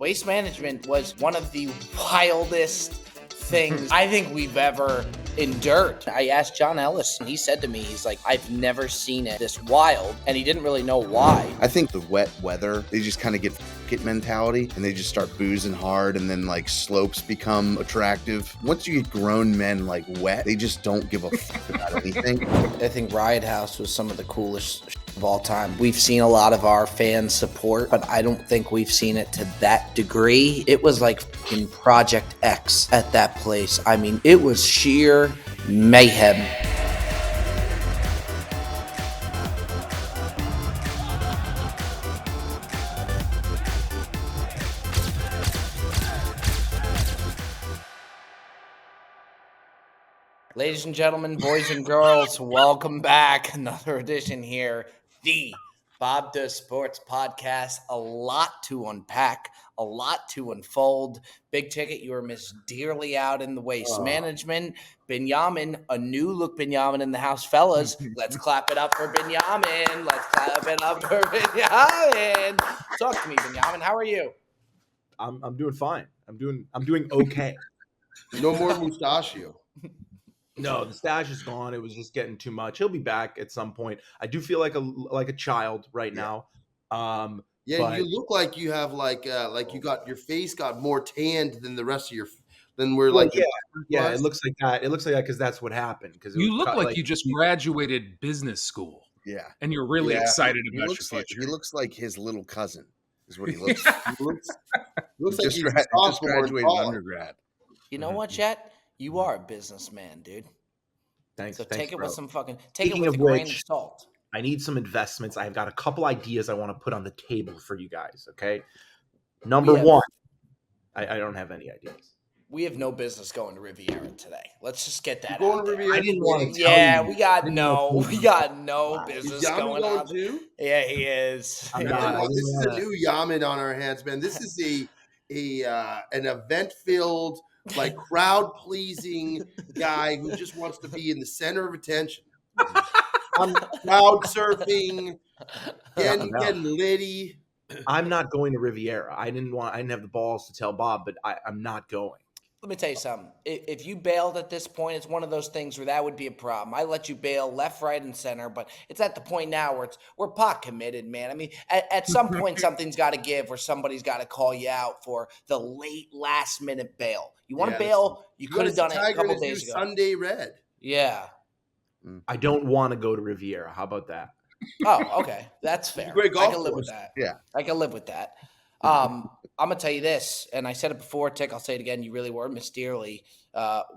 Waste Management was one of the wildest things I think we've ever endured. I asked John Ellis, and he said to me, he's like, I've never seen it this wild, and he didn't really know why. I think the wet weather, they just kind of get it mentality, and they just start boozing hard, and then like slopes become attractive. Once you get grown men like wet, they just don't give a fuck about anything. I think Riot House was some of the coolest of all time. We've seen a lot of our fans support, but I don't think we've seen it to that degree. It was like in Project X at that place. I mean, it was sheer mayhem. Ladies and gentlemen, boys and girls, welcome back. Another edition here, the Bob Does Sports Podcast. A lot to unpack, a lot to unfold. Big Ticket, you were Miss Dearly out in the Waste Management. Benjamin, a new look Benjamin in the house. Fellas, let's clap it up for Benjamin. Let's clap it up for Benjamin. Talk to me, Benjamin. How are you? I'm doing fine. I'm doing okay. No more mustachio. No, the stash is gone. It was just getting too much. He'll be back at some point. I do feel like a child right now. Yeah, but you look like you have like you got your face got more tanned than the rest of your than we're like. Yeah, it looks like that. It looks like that because that's what happened. Because you look like you just graduated business school. Yeah, and you're really excited about your future. He looks like his little cousin. Is what he looks. He looks like he's just graduated undergrad. You know what, Jet? You are a businessman, dude. Thanks. So thanks, take it bro. with some fucking Speaking it with of a grain which, of salt. I need some investments. I've got a couple ideas I want to put on the table for you guys. Okay. Number one, I don't have any ideas. We have no business going to Riviera today. Let's just get that Going out to there. Riviera I didn't want to. Yeah, we got no business Is Yamin going on. too? Yeah, he is. I'm Yeah. not. This is a new Yamin on our hands, man. This is an event-filled, like crowd-pleasing guy who just wants to be in the center of attention. I'm crowd surfing, getting litty. I'm not going to Riviera. I didn't have the balls to tell Bob, but I'm not going. Let me tell you something. If you bailed at this point, it's one of those things where that would be a problem. I let you bail left, right, and center, but it's at the point now where we're pot committed, man. I mean, at some point, something's got to give, or somebody's got to call you out for the late, last-minute bail. You want to bail? You could have done it a couple days ago. Sunday Red. Yeah. I don't want to go to Riviera. How about that? Oh, okay. That's fair. Great golf I can live with course. that. Yeah. I can live with that. I'm going to tell you this, and I said it before, Tick, I'll say it again. You really were Miss Dearly.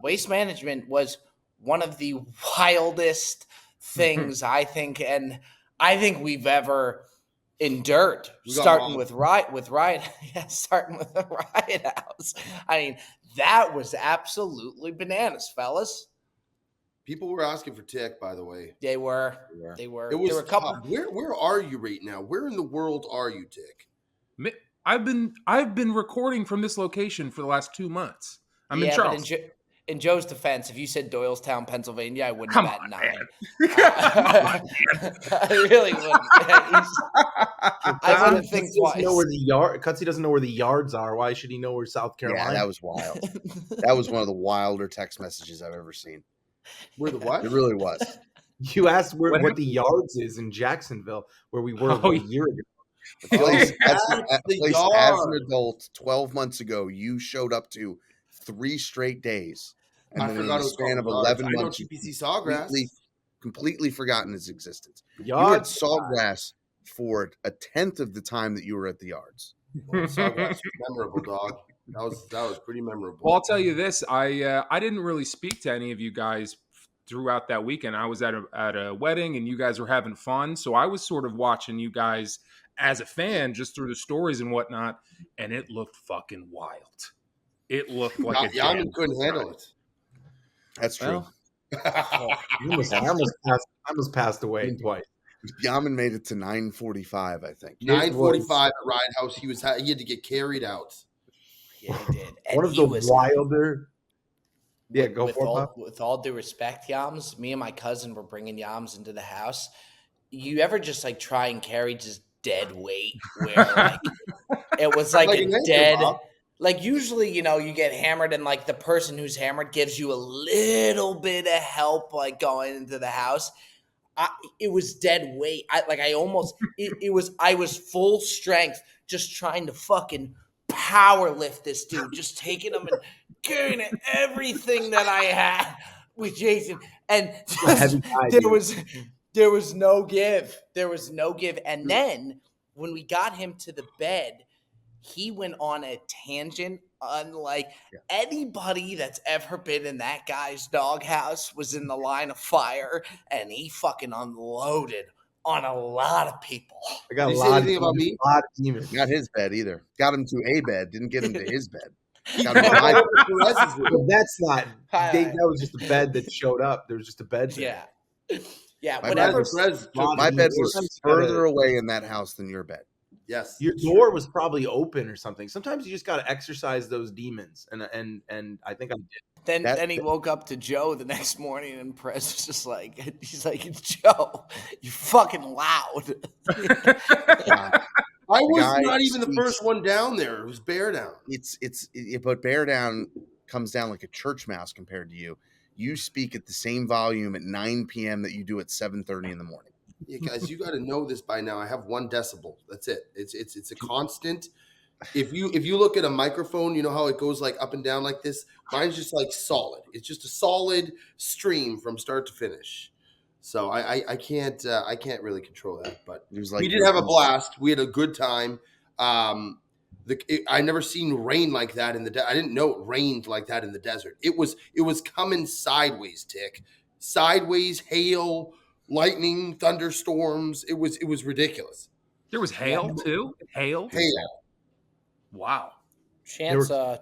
Waste Management was one of the wildest things I think we've ever endured. Starting with Riot, starting with the Riot House. I mean, that was absolutely bananas, fellas. People were asking for Tick, by the way. They were. It was there were a couple. tough. Where are you right now? Where in the world are you, Tick? I've been recording from this location for the last 2 months. I'm in Charleston. But in Joe's defense, if you said Doylestown, Pennsylvania, I wouldn't bat an eye. I really wouldn't. I wouldn't think twice. Cutsy doesn't know where the yards are. Why should he know where South Carolina? Yeah, that was wild. That was one of the wilder text messages I've ever seen. Where the what? It really was. You asked what the yards is in Jacksonville, where we were a year ago. As an adult, 12 months ago, you showed up to 3 straight days. And then in the span of 11 months, TPC Sawgrass. completely forgotten its existence. You had Yards. Sawgrass for a tenth of the time that you were at the yards. Well, Sawgrass was memorable, dog. That was pretty memorable. Well, I'll tell you this: I didn't really speak to any of you guys throughout that weekend. I was at a wedding, and you guys were having fun, so I was sort of watching you guys as a fan, just through the stories and whatnot, and it looked fucking wild. It looked like Yamin couldn't handle it. That's true. I almost passed away twice. Yamin made it to 9:45, I think. 9:45 at Riot House. He had to get carried out. Yeah, he did. And One of the wilder. Yeah, go for it. With all due respect, Yams, me and my cousin were bringing Yams into the house. You ever just like try and carry just dead weight where like It was like Like a an anchor, dead. Bob. Like usually, you get hammered, and like the person who's hammered gives you a little bit of help, like going into the house. It was dead weight. I was full strength, just trying to fucking power lift this dude, just taking him and carrying everything that I had with Jason, and A heavy just, guy, there dude. was there was no give. There was no give, and then when we got him to the bed, he went on a tangent unlike anybody that's ever been in that guy's doghouse was in the line of fire, and he fucking unloaded on a lot of people. I got Did a he say lot, anything about me? a lot of demons. Not his bed either. Got him to a bed. Didn't get him to his bed. He Got him to fucked my all over Perez's But room. that's not. Hi. That was just a bed that showed up. There was just a bed there. Yeah, My whatever. Perez took My his bed work. was Sometimes you gotta- further away in that house than your bed. Yes. Your it's door true. was probably open or something. Sometimes you just got to exercise those demons, and I think I did. Then he woke up to Joe the next morning, and Prez was just like, he's like, Joe, you're fucking loud. I was guy not even the speaks- first one down there. It was Bear Down. But Bear Down comes down like a church mouse compared to you. You speak at the same volume at 9 p.m. that you do at 7:30 in the morning. Yeah, guys, you got to know this by now. I have 1 decibel. That's it. It's a constant. If you look at a microphone, you know how it goes like up and down like this. Mine's just like solid. It's just a solid stream from start to finish. So I can't really control that. But It was like we did have a blast. We had a good time. I never seen rain like that in the. I didn't know it rained like that in the desert. It was coming sideways, Tick, sideways, hail, lightning, thunderstorms. It was ridiculous. There was hail too. Hail. Hail. Wow. Chance, our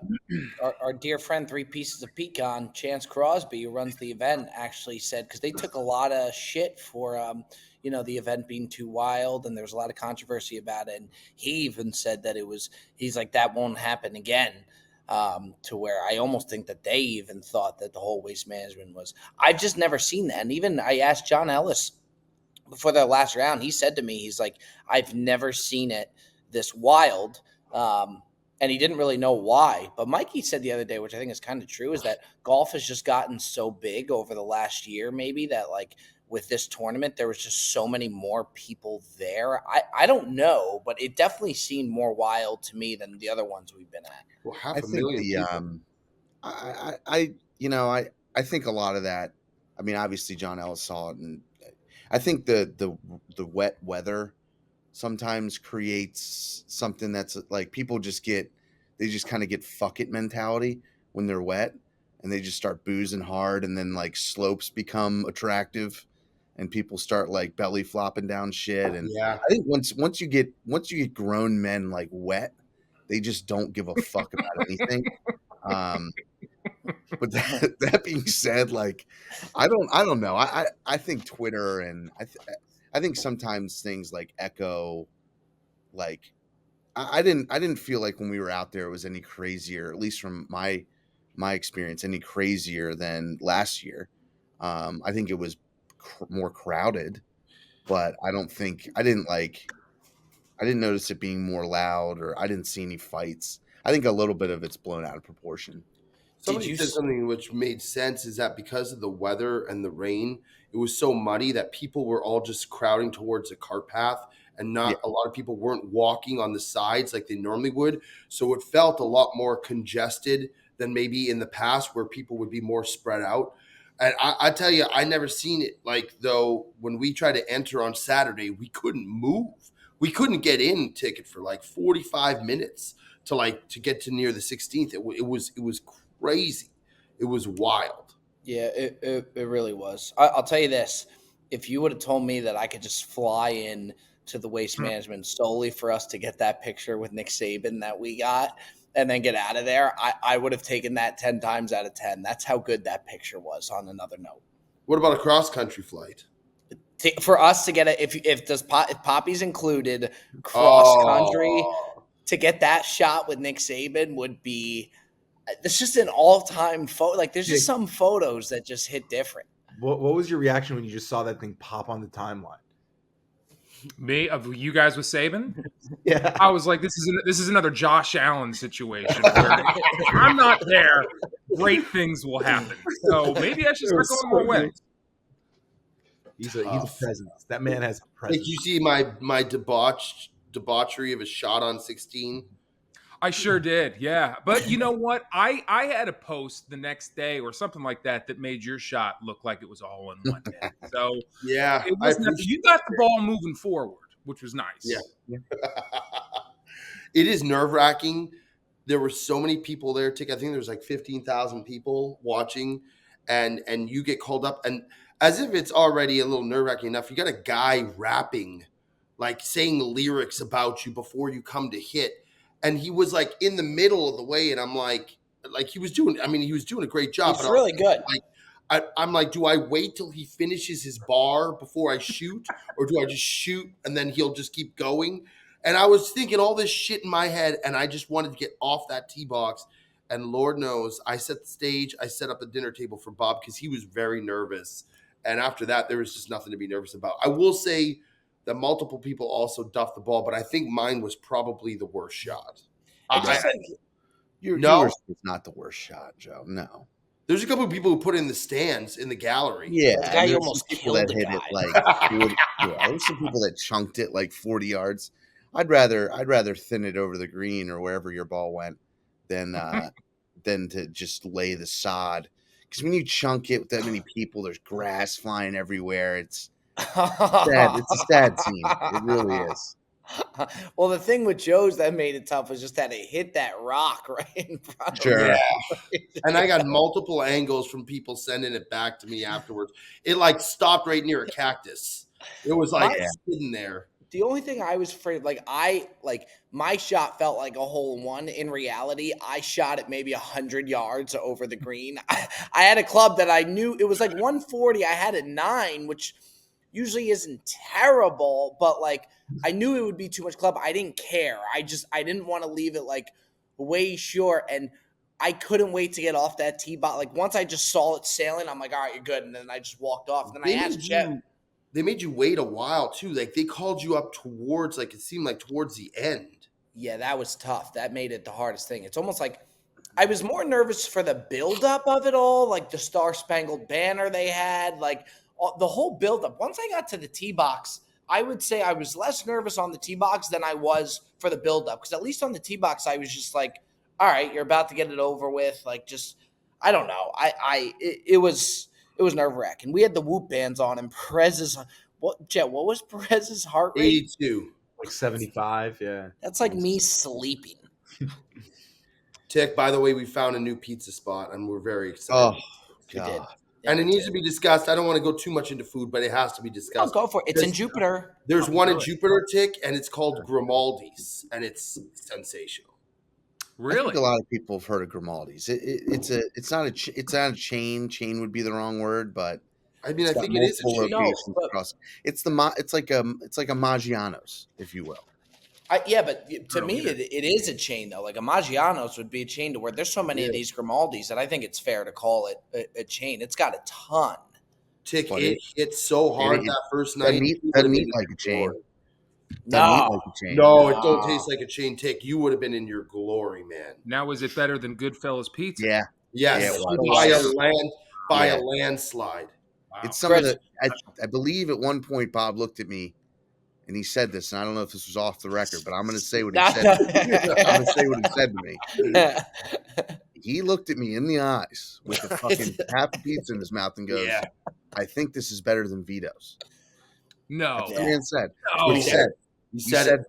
dear friend, 3 Pieces of Pecan, Chance Crosby, who runs the event, actually said, because they took a lot of shit for, the event being too wild, and there's a lot of controversy about it. And he even said that he's like, that won't happen again. To where I almost think that they even thought that the whole Waste Management was. I've just never seen that. And even I asked John Ellis before their last round. He said to me, he's like, I've never seen it this wild. And he didn't really know why. But Mikey said the other day, which I think is kind of true, is that golf has just gotten so big over the last year, maybe, that like with this tournament, there was just so many more people there. I don't know, but it definitely seemed more wild to me than the other ones we've been at. Well, half I a think million people. I think a lot of that. I mean, obviously John Ellis saw it, and I think the wet weather sometimes creates something that's like people just kind of get fuck it mentality when they're wet, and they just start boozing hard, and then like slopes become attractive, and people start like belly flopping down shit. And Yeah. I think once you get grown men like wet, they just don't give a fuck about anything. But that being said, like I don't know. I think Twitter, and I think sometimes things like echo, like I didn't feel like when we were out there it was any crazier, at least from my experience, any crazier than last year. I think it was more crowded, but I didn't notice it being more loud, or I didn't see any fights. I think a little bit of it's blown out of proportion. Somebody said something which made sense, is that because of the weather and the rain, it was so muddy that people were all just crowding towards the cart path, and not a lot of people weren't walking on the sides like they normally would. So it felt a lot more congested than maybe in the past, where people would be more spread out. And I tell you, I never seen it like, though, when we tried to enter on Saturday, we couldn't move. We couldn't get in ticket for like 45 minutes to get to near the 16th. It was crazy. It was wild. Yeah, it really was. I'll tell you this. If you would have told me that I could just fly in to the Waste Management solely for us to get that picture with Nick Saban that we got and then get out of there, I would have taken that 10 times out of 10. That's how good that picture was, on another note. What about a cross-country flight? For us to get it, if Poppy's included, cross-country, to get that shot with Nick Saban would be – it's just an all-time photo. Like, there's just some photos that just hit different. What was your reaction when you just saw that thing pop on the timeline? Me of you guys with Saban. Yeah. I was like, this is another Josh Allen situation where if I'm not there, great things will happen. So maybe I should start going more weddings. He's a Tough. presence. That man has a Did presence. you see my debauchery of a shot on 16? I sure did, yeah. But you know what? I had a post the next day or something like that made your shot look like it was all in one. Man. So Yeah, it I wasn't. You got the ball moving forward, which was nice. Yeah. It is nerve wracking. There were so many people there. I think there was like 15,000 people watching, and you get called up, and as if it's already a little nerve wracking enough. You got a guy rapping, like saying lyrics about you before you come to hit, and he was like in the middle of the way, and I'm like he was doing. I mean, he was doing a great job. It's but really good. I'm like, do I wait till he finishes his bar before I shoot, or do I just shoot and then he'll just keep going? And I was thinking all this shit in my head, and I just wanted to get off that tee box. And Lord knows, I set the stage. I set up a dinner table for Bob because he was very nervous. And after that, there was just nothing to be nervous about. I will say that multiple people also duffed the ball, but I think mine was probably the worst shot. I just think Yours No. is not the worst shot, Joe. No. There's a couple of people who put it in the stands in the gallery. Yeah, The guy and there's almost some people killed that the hit guy. it like there's some people that chunked it like 40 yards. I'd rather thin it over the green or wherever your ball went than to just lay the sod. Because when you chunk it with that many people, there's grass flying everywhere. It's sad. It's a sad scene. It really is. Well, the thing with Joe's that made it tough was just that it hit that rock right in front Sure. of Yeah. And I got multiple angles from people sending it back to me afterwards. It like stopped right near a cactus. It was like Yeah. sitting there. The only thing I was afraid, my shot felt like a hole in one. In reality, I shot it maybe 100 yards over the green. I had a club that I knew it was like 140. I had a 9, which usually isn't terrible, but like I knew it would be too much club. I didn't care. I didn't want to leave it like way short, and I couldn't wait to get off that tee box. Like once I just saw it sailing, I'm like, all right, you're good, and then I just walked off. And then I asked Jeff. They made you wait a while too. Like they called you up towards, like it seemed like towards the end. Yeah, that was tough. That made it the hardest thing. It's almost like I was more nervous for the buildup of it all, like the Star Spangled Banner they had, like the whole buildup. Once I got to the tee box, I would say I was less nervous on the tee box than I was for the buildup. Because at least on the tee box, I was just like, all right, you're about to get it over with. Like, just, I don't know. It was nerve wracking. We had the Whoop bands on, and Perez's, what was Perez's heart rate? 82. Like 75, yeah. That's like me sleeping. Tick, by the way, we found a new pizza spot and we're very excited. Oh, We did. God. Yeah, and it we needs did. to be discussed. I don't want to go too much into food, but it has to be Oh, discussed. go for it. It's in There's- Jupiter. There's I'll one do in it. Jupiter, Tick, and it's called Grimaldi's, and it's sensational. I Really? think a lot of people have heard of Grimaldi's. It's not a chain. Chain would be the wrong word, but I mean, I it's got think it is a multiple chain. No, locations but- across. It's like a Maggiano's, if you will. Yeah, but to don't me, either. it is a chain, though. Like a Maggiano's would be a chain to where there's so many of these Grimaldi's that I think it's fair to call it a chain. It's got a ton. Tick, But it hit so hard it- that first Doesn't night. eat, you doesn't would've eat been like in a your chain. glory. Doesn't eat No. like a chain. No, it don't No. taste like a chain, Tick. You would have been in your glory, man. Now is it better than Goodfellas Pizza? Yeah, Yes, Yeah, it was. by Yeah. a landslide. Wow. it's some of Chris- the. I believe at one point Bob looked at me, and he said this, and I don't know if this was off the record, but I'm going to say what he said. I'm going to say what he said to me. He looked at me in the eyes with a fucking half a pizza in his mouth and goes, Yeah. "I think this is better than Vito's." No. That's what the man said. That's No. what he said. He He said said, it.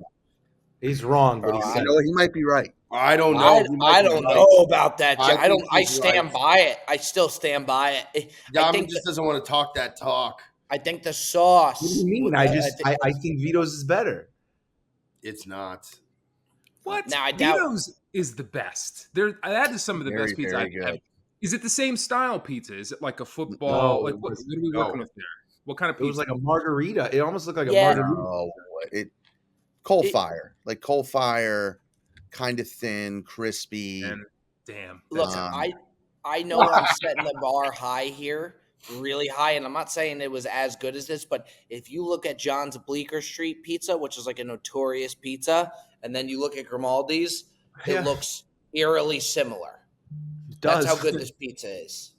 He's wrong, but he Oh, "You said know what? He might be right." I don't know. He might I be don't right. know about that. I I don't. think I he's stand right. by it. I still stand by it. I Yami think just doesn't want to talk that talk. I think the sauce. What do you mean? would- I think Vito's is better. It's not. What? Now, I doubt- Vito's is the best. That is some of the Very, best pizza very I've good. had. Is it the same style pizza? Is it like a football? No, like it what was- are we no. working with there? What kind of It pizza? was like a margarita. It almost looked like a Yeah. margarita. Oh, coal fire, like coal fire, kind of thin, crispy. And damn. Look, Um, I know I'm setting the bar high here, really high, and I'm not saying it was as good as this, but if you look at John's Bleecker Street Pizza, which is like a notorious pizza, and then you look at Grimaldi's, it Yeah. looks eerily similar. It That's does. how good this pizza is.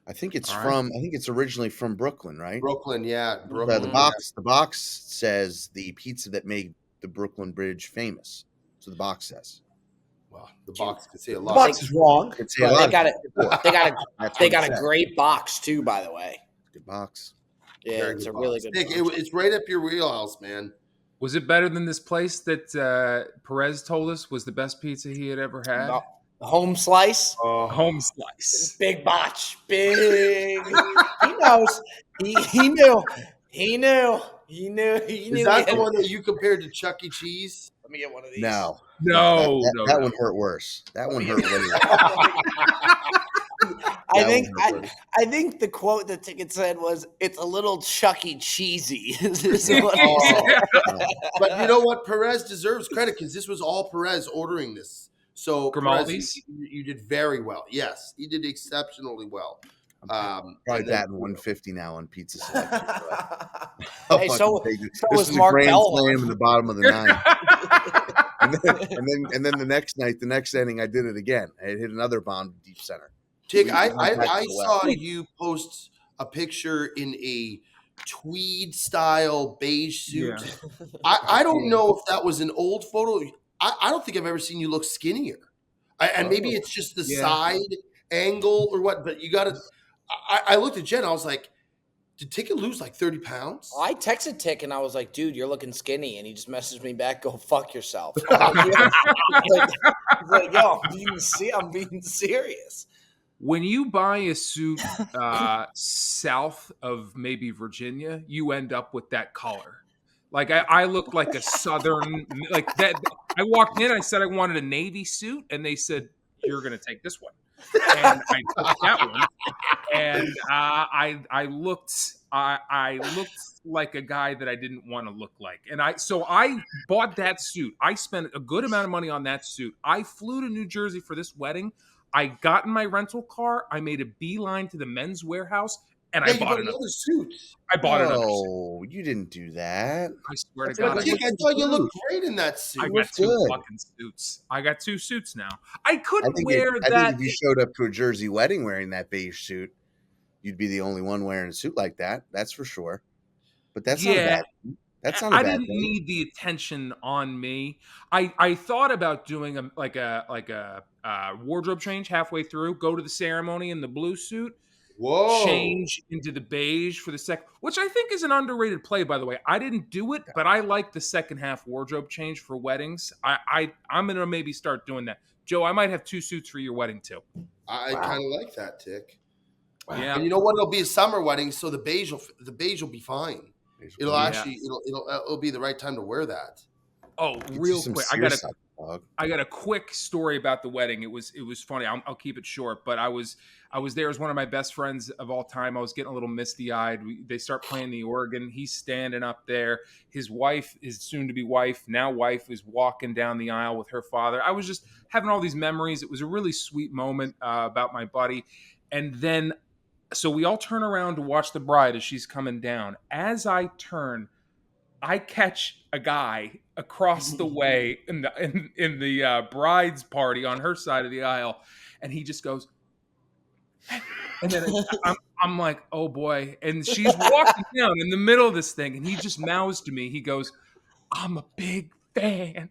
I think it's All right. from. I think it's originally from Brooklyn, right? Brooklyn, yeah. The Brooklyn. the box says the pizza that made the Brooklyn Bridge famous. So the box says. Well, the box can say a The lot. box is wrong. Could say a But lot they of got it. people. They got a That's they what got it a said. great box too, by the way. Good box. Yeah, Very it's good a really box. good Nick, box. it's right up your wheelhouse, man. Was it better than this place that Perez told us was the best pizza he had ever had? No, home slice, Home slice. big botch, big. He knows. He knew. He knew. He knew. He knew. Is that he the had- one that you compared to Chuck E. Cheese? Let me get one of these. No, No, that, no, that no. one hurt worse. That one hurt way worse. I That think one hurt worse. I think the quote the ticket said was, "It's a little Chucky cheesy." Is what he said. But you know what? Perez deserves credit because this was all Perez ordering this. So Perez, Grimaldi's? you did very well. Yes, he did exceptionally well. Probably and then- batting 150 now on pizza selection. Hey, so this was was a Mark grand Bell. slam in the bottom of the ninth. and then the next night, the next inning, I did it again. I hit another bomb to deep center. Tig, We I went back to the saw left. you post a picture in a tweed style beige suit. Yeah. I don't know if that was an old photo. I don't think I've ever seen you look skinnier. And maybe it's just the Yeah. side angle or what, but you got to. I looked at Jen. I was like, did Ticket lose like 30 pounds? I texted Tick and I was like, "Dude, you're looking skinny," and he just messaged me back, "Go fuck yourself." He's like, "Yo, I'm being serious." When you buy a suit south of maybe Virginia, you end up with that color. Like I looked like a southern, like that. I walked in, I said I wanted a navy suit, and they said, "You're going to take this one," and I took that one. And I looked like a guy that I didn't want to look like, and I bought that suit. I spent a good amount of money on that suit. I flew to New Jersey for this wedding. I got in my rental car. I made a beeline to the Men's Warehouse, and Yeah, I you bought bought another. another suit. I bought another suit. No, you didn't do that. I swear to That's God, what I, Tick, I thought you looked great in that suit. I got looks two good. fucking suits. I got two suits now. I I couldn't think, wear I that. think if you showed up to a Jersey wedding wearing that beige suit, you'd be the only one wearing a suit like that. That's for sure. But that's not a Yeah. bad thing. That's not a I bad didn't thing. need the attention on me. I thought about doing a wardrobe change halfway through. Go to the ceremony in the blue suit, Whoa. change into the beige for the second, which I think is an underrated play, by the way. I didn't do it, but I like the second half wardrobe change for weddings. I'm gonna maybe start doing that. Joe, I might have two suits for your wedding too. I kind of like that, Tick. Yeah. And you know what? It'll be a summer wedding, so the beige will be fine. It'll Yeah. actually it'll be the right time to wear that. Oh, Get you real some quick, seersucker, dog. I got a quick story about the wedding. It was funny. I'll keep it short, but I was there as one of my best friends of all time. I was getting a little misty eyed. They start playing the organ. He's standing up there. His wife, his soon to be wife, now wife, is walking down the aisle with her father. I was just having all these memories. It was a really sweet moment about my buddy, and then so we all turn around to watch the bride as she's coming down. As I turn, I catch a guy across the way in the bride's party on her side of the aisle, and he just goes, and then I'm like, oh boy, and she's walking down in the middle of this thing, and he just mouths to me. He goes, "I'm a big fan."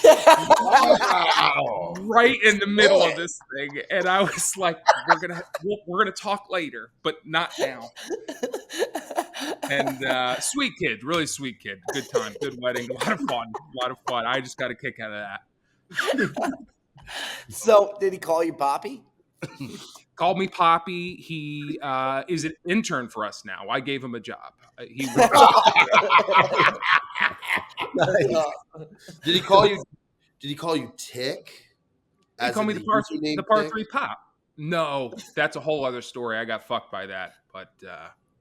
Wow. Right in the middle of this thing, and I was like, we're gonna talk later, but not now. And sweet kid, really sweet kid. Good time, good wedding, a lot of fun. I just got a kick out of that. So, did he call you Poppy? Called me Poppy. He is an intern for us now. I gave him a job. He Did he call you? Did he call you Tick? As called me in the par username Tick? 3 pop. No, that's a whole other story. I got fucked by that, but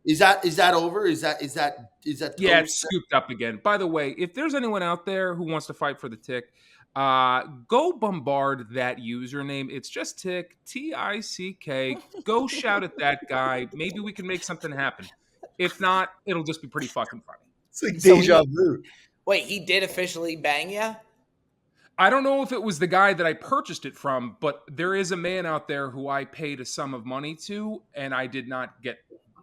Is that over? Is that yeah, toast? it's scooped up again. By the way, if there's anyone out there who wants to fight for the Tick, Go bombard that username. It's just Tick. Go shout at that guy. Maybe we can make something happen. If not, it'll just be pretty fucking funny. It's like So deja vu. Wait, he did officially bang you? I don't know if it was the guy that I purchased it from, but there is a man out there who I paid a sum of money to, and I did not get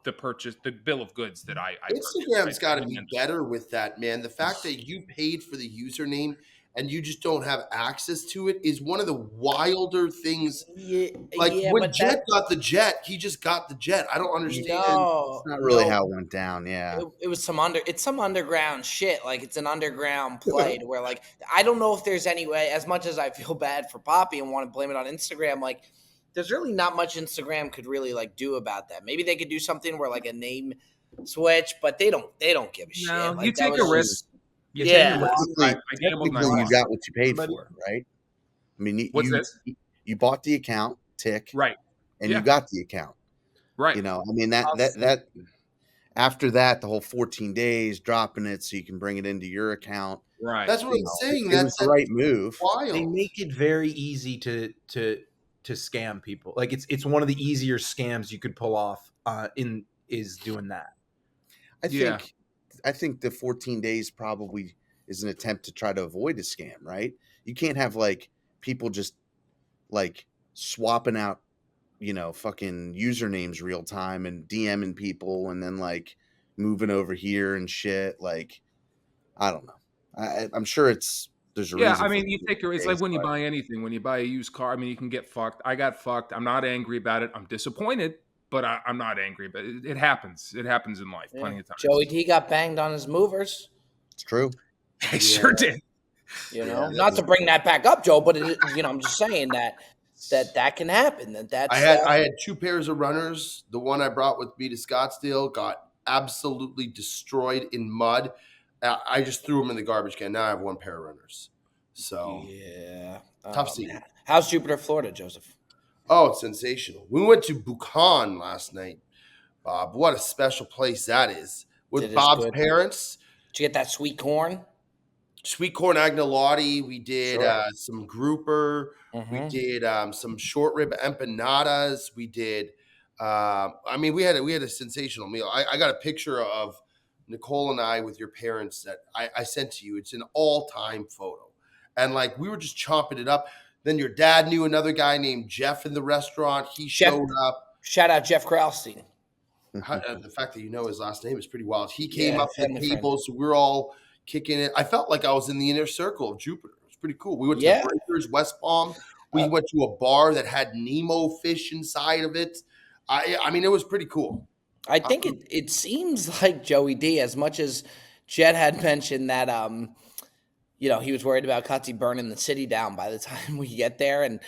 the bill of goods that I Instagram's got to be purchased. better with that, man. The fact that you paid for the username and you just don't have access to it is one of the wilder things. Yeah, Like yeah, when but Jet got the jet, he just got the jet. I don't understand. no, It's not really no. how it went down. Yeah. It was it's some underground shit. Like it's an underground play to where like I don't know if there's any way. As much as I feel bad for Poppy and want to blame it on Instagram, like there's really not much Instagram could really like do about that. Maybe they could do something where like a name switch, but they don't give a shit. No, Like, you that take was a just- risk. You Yeah. take a risk. Honestly, I gambled my technically, you life. got what you paid But- for, right? I mean, What's you, this? you bought the account, Tick, Right, and Yeah. you got the account. right. You know, I mean that after that, the whole 14 days dropping it so you can bring it into your account. Right. That's what You I'm know, saying. it That's was the right move. wild. They make it very easy to scam people. Like it's one of the easier scams you could pull off is doing that. Yeah. I think the 14 days probably is an attempt to try to avoid a scam, right? You can't have like people just like swapping out, fucking usernames real time and DMing people and then like moving over here and shit. Like, I don't know. I'm sure there's a Yeah, reason. I for mean, you 14 take your. It's like days, when you but buy anything. When you buy a used car, I mean, you can get fucked. I got fucked. I'm not angry about it. I'm disappointed, but I'm not angry. But it happens. It happens in life, plenty of times. Joey D got banged on his movers. it's true. I sure did. You Yeah, know, that not was- to bring that back up, Joe, but I'm just saying that can happen. That's I had two pairs of runners. The one I brought with me to Scottsdale got absolutely destroyed in mud. I just threw them in the garbage can. Now I have one pair of runners. So, yeah, Tough Oh, scene. man. How's Jupiter, Florida, Joseph? oh, it's sensational. We went to Buchan last night, Bob. What a special place that is. With It is Bob's good. parents, Did you get that sweet corn? sweet corn agnolotti. We did Sure. some grouper. We Mhm. did some short rib empanadas. We did. We had a sensational meal. I got a picture of Nicole and I with your parents that I sent to you. It's an all-time photo, and like we were just chomping it up. Then your dad knew another guy named Jeff in the restaurant. He Jeff- showed up. Shout out Jeff Kraustein. The fact that you know his last name is pretty wild. He came Yeah, up to the family friend. table, so we're all kicking it. I felt like I was in the inner circle of Jupiter. It was pretty cool. We went to Yeah. the Breakers, West Palm. We went to a bar that had Nemo fish inside of it. I mean, it was pretty cool. I think it seems like Joey D, as much as Jet had mentioned that he was worried about Cutsy burning the city down by the time we get there. And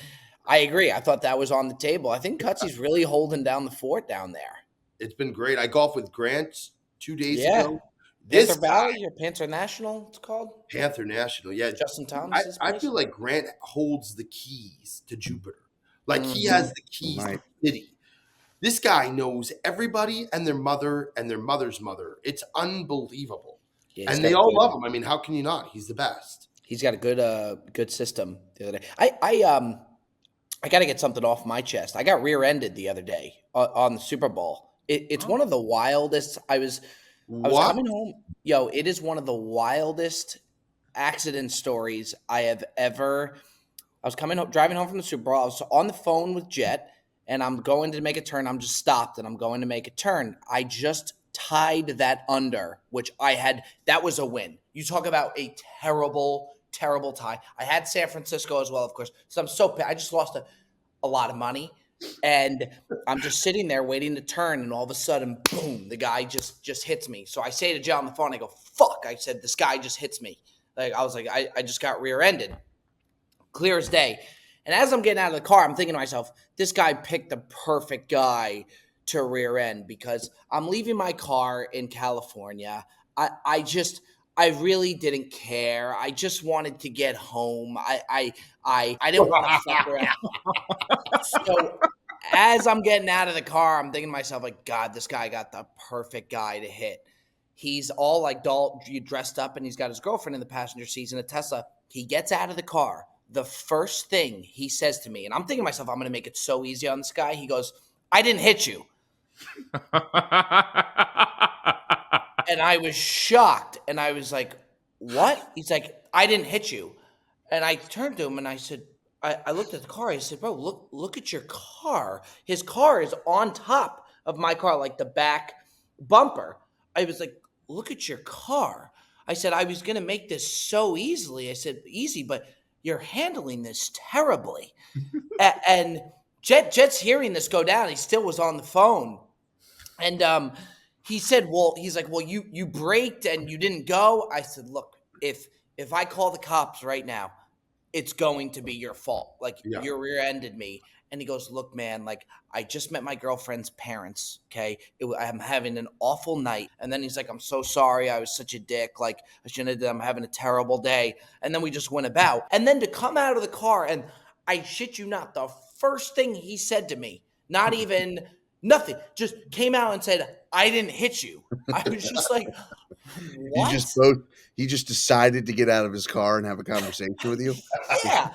I agree. I thought that was on the table. I think Cutsy's really holding down the fort down there. It's been great. I golfed with Grant 2 days Yeah. ago. This Panther guy, Valley or Panther National, it's called. Panther National, yeah. Justin Thomas. I feel like Grant holds the keys to Jupiter. Like he Mhm. has the keys to Right. the city. This guy knows everybody and their mother and their mother's mother. It's unbelievable. Yeah, he's And they got all good- love him. I mean, how can you not? He's the best. He's got a good system the other day. I got to get something off my chest. I got rear-ended the other day on the Super Bowl. It's one of the wildest. I was What? coming home. Yo, it is one of the wildest accident stories I have ever. I was driving home from the Super Bowl. I was on the phone with Jet, and I'm going to make a turn. I'm just stopped, and I'm going to make a turn. I just tied that under, which that was a win. You talk about a terrible, terrible tie. I had San Francisco as well, of course. So I just lost a lot of money. And I'm just sitting there waiting to turn, and all of a sudden, boom, the guy just hits me. So I say to Joe on the phone, I go, fuck. I said, this guy just hits me. Like I was like, I just got rear-ended. Clear as day. And as I'm getting out of the car, I'm thinking to myself, this guy picked the perfect guy to rear end because I'm leaving my car in California. I really didn't care. I just wanted to get home. I didn't want to fuck around. So as I'm getting out of the car, I'm thinking to myself, like, God, this guy got the perfect guy to hit. He's all like dressed up, and he's got his girlfriend in the passenger seat in a Tesla. He gets out of the car. The first thing he says to me, and I'm thinking to myself, I'm going to make it so easy on this guy. He goes, "I didn't hit you." And I was shocked. And I was like, "What?" He's like, "I didn't hit you." And I turned to him and I said, I looked at the car. I said, "Bro, look at your car. His car is on top of my car, like the back bumper." I was like, "Look at your car." I said, "I was going to make this so easily." I said, "Easy, but you're handling this terribly." And Jet's hearing this go down. He still was on the phone. And he said, he's like, "Well, you braked and you didn't go." I said, "Look, if I call the cops right now, it's going to be your fault. Like, you rear-ended me." And he goes, "Look, man, like, I just met my girlfriend's parents, okay? I'm having an awful night." And then he's like, "I'm so sorry. I was such a dick. Like, I shouldn't have done. I'm having a terrible day." And then we just went about. And then to come out of the car, and I shit you not, the first thing he said to me, not even nothing, just came out and said, "I didn't hit you." I was just like, what? He just decided to get out of his car and have a conversation with you. Yeah.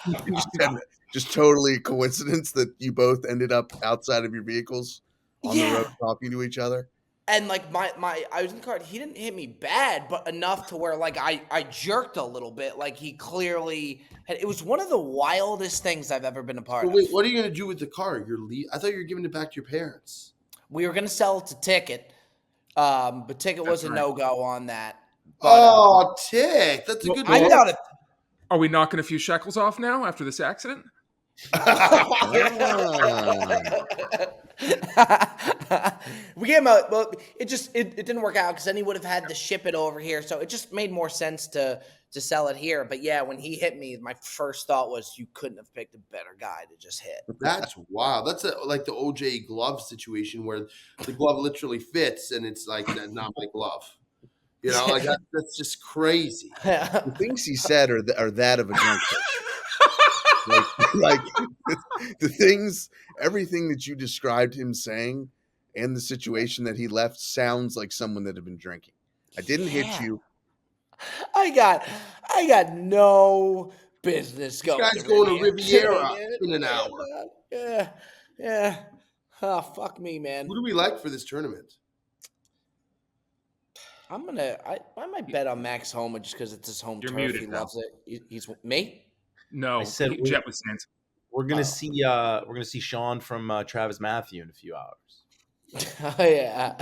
Just totally a coincidence that you both ended up outside of your vehicles on the road talking to each other. And like I was in the car. He didn't hit me bad, but enough to where like I jerked a little bit. Like he clearly had. It was one of the wildest things I've ever been a part of. Wait, what are you gonna do with the car? I thought you were giving it back to your parents. We were gonna sell it to Ticket, but Ticket was a no-go on that. But, Tick, that's a good one. I got it. Are we knocking a few shekels off now after this accident? We gave him a. Well, it didn't work out because then he would have had to ship it over here. So it just made more sense to sell it here. But yeah, when he hit me, my first thought was you couldn't have picked a better guy to just hit. That's wild. That's like the OJ glove situation where the glove literally fits and it's like not my glove. You know, like that's just crazy. The things he said are that of a drunk person. like the things, everything that you described him saying and the situation that he left sounds like someone that had been drinking. I didn't hit you. I got no business going. This guy's going to Riviera in an hour. Yeah. Oh, fuck me, man. Who do we like for this tournament? I might bet on Max Homa just because it's his home turf. Muted He now. loves it. He's me. No, I said Jet was saying. we're gonna see Sean from Travis Matthew in a few hours. Oh yeah.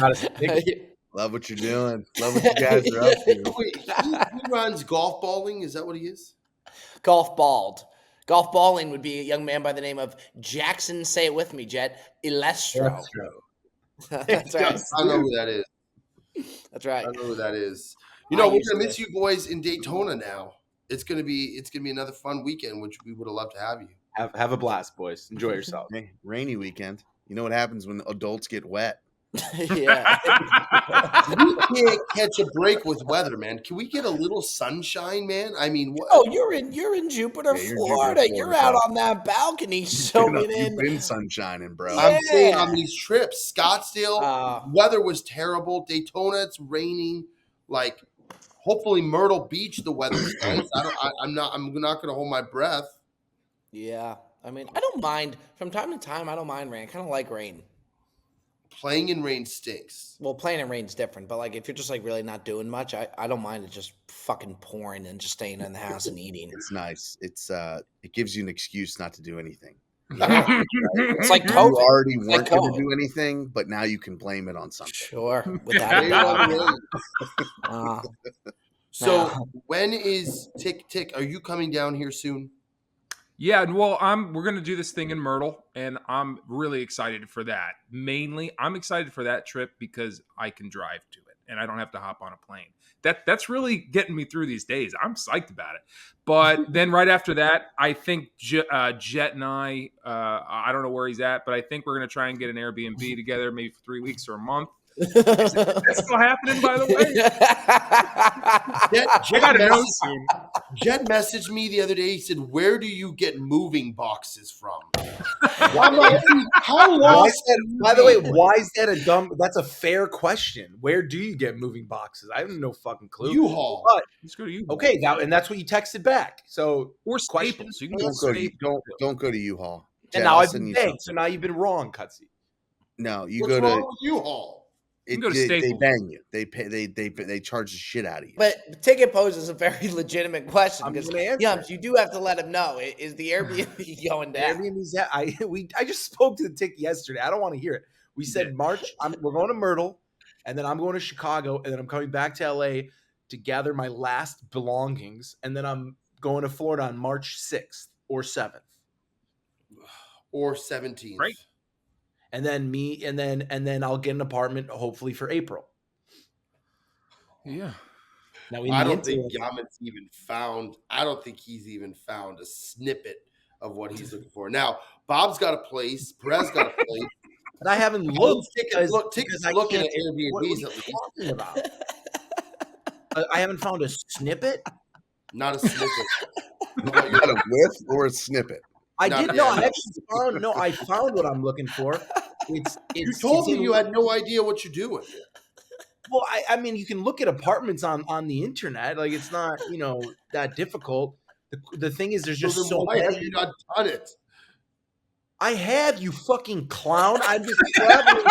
Love what you're doing. Love what you guys are up to. Wait, he runs golf balling. Is that what he is? Golf balled. Golf balling would be a young man by the name of Jackson. Say it with me, Jet. Ilestro. That's right. I know who that is. That's right. I know who that is. You know, we're gonna miss you boys in Daytona now. It's gonna be another fun weekend, which we would have loved to have you. Have a blast, boys. Enjoy yourself. Hey, rainy weekend. You know what happens when adults get wet? Yeah. We can't catch a break with weather, man. Can we get a little sunshine, man? I mean, what? Oh, you're in Jupiter, Yeah, you're in Florida. Jupiter, You're Florida. out on that balcony soaking in. You've been sunshining, bro. Yeah. I'm saying on these trips, Scottsdale, Uh, weather was terrible. Daytona, it's raining. Like, hopefully Myrtle Beach, the weather's nice. I'm not going to hold my breath. Yeah. I mean, I don't mind. From time to time, I don't mind rain. I kind of like rain. Playing in rain stinks. Well, playing in rain's different, but like if you're just like really not doing much, I don't mind it just fucking pouring and just staying in the house and eating. It's nice. It gives you an excuse not to do anything. It's like You COVID. already It's weren't like going to COVID. do anything, but now you can blame it on something. Sure. Without Blame a it on doubt. rain. Uh, So when is Tick? Are you coming down here soon? Yeah, well, we're gonna do this thing in Myrtle, and I'm really excited for that. Mainly, I'm excited for that trip because I can drive to it, and I don't have to hop on a plane. That's really getting me through these days. I'm psyched about it. But then right after that, I think Jet and I don't know where he's at, but I think we're gonna try and get an Airbnb together, maybe for 3 weeks or a month, That's still happening, by the way. I gotta know soon. Jed messaged me the other day. He said, "Where do you get moving boxes from?" I'm like, "Dude, how long?" By the way, why is that a dumb? That's a fair question. Where do you get moving boxes? I have no fucking clue. U-Haul. But Let's go to you. okay, and that's what you texted back. So Or question. Staples. You can go to Don't go to U-Haul. And Jed, now I'll I've send been you begged. something. So now you've been wrong, Cutsy. No, you What's go wrong to with U-Haul? You can go to they Staples. bang you. They charge the shit out of you. But Ticket poses a very legitimate question I'm because gonna answer Yums, you do have to let him know. Is the Airbnb going down? Airbnb's I just spoke to the tick yesterday. I don't want to hear it. We said March. We're going to Myrtle, and then I'm going to Chicago, and then I'm coming back to LA to gather my last belongings, and then I'm going to Florida on March 6th or 7th. Or 17th. Right. And then I'll get an apartment hopefully for April. Yeah. Now I don't think Yaman's even found. I don't think he's even found a snippet of what he's looking for. Now, Bob's got a place. Perez got a place. but I haven't looked. Ticket's because I looking can't- at Airbnbs what are you at least. talking about? I haven't found a snippet. Not a snippet. Not a whiff or a snippet. I Not did yet. not. I actually found. No, I found what I'm looking for. It's You told me in- you had no idea what you're doing. Well, I mean, you can look at apartments on the internet. Like it's not that difficult. The thing is, there's just So then so why have many. you not done it? I have, you fucking clown. I'm just traveling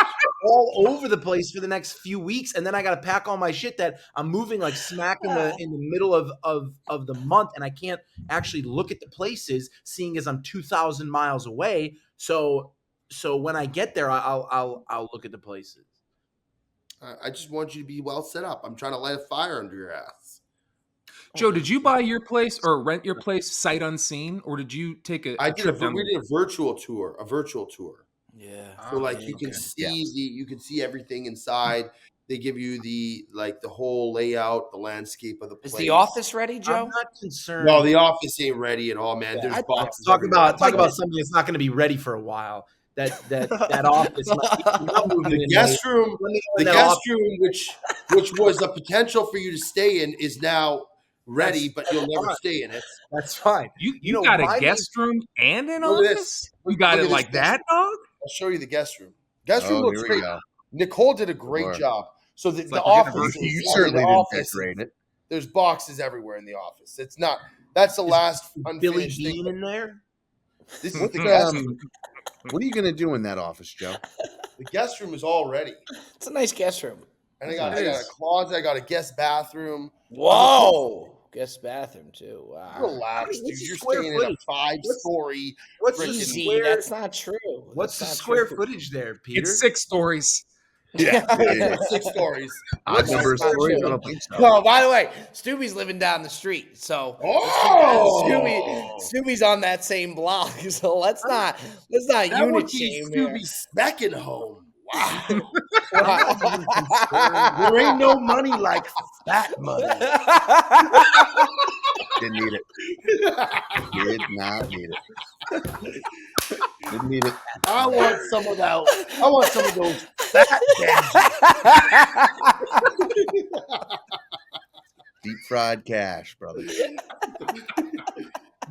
all over the place for the next few weeks, and then I got to pack all my shit that I'm moving like smack in the middle of the month, and I can't actually look at the places, seeing as I'm 2,000 miles away. So when I get there, I'll look at the places. I just want you to be well set up. I'm trying to light a fire under your ass. Joe, did you buy your place or rent your place sight unseen, or did you take a I did trip down we the- did a virtual tour. Yeah. So like okay, you can okay. see you can see everything inside. They give you the whole layout, the landscape of the place. Is the office ready, I'm Joe? not concerned. No, the office ain't ready at all, man. Yeah, There's I- boxes. talk everywhere. about something that's not going to be ready for a while. That office. I'm not moving The in guest room. Let me know The that guest office- room, which was a potential for you to stay in, is now ready, but you'll never fine. stay in it. That's fine. You know, got a my guest room and an Look at office? this. You got Look it at like this that, dog? I'll show you the guest room. Guest room Oh, looks here we great. go. Nicole did a great Sure. job. So the like a office, university. You is- certainly the didn't office, decorate it. there's boxes everywhere in the office. It's not. That's the last Billy unfinished Bean thing. in there. This is What, the guest room. what are you gonna do in that office, Joe? The guest room is all ready. It's a nice guest room. And I got a closet. I got a guest bathroom. Whoa. Guest bathroom too. Wow. Relax, dude. What's the You're square staying in a footage? 5-story. What's the Easy. square? That's not true. What's the That's not square true. footage there, Peter? It's 6 stories. Yeah. It's 6 stories. Odd number of not stories. true. I don't think so. Oh, by the way, Stubby's living down the street, so Oh! Stubby's on that same block. So let's not That unit would be shame here. Scooby Speckin' home. Wow. Wow. There ain't no money like fat money. Didn't need it. Did not need it. Didn't need it. I want some of that. I want some of those fat gadgets. Deep fried cash, brother.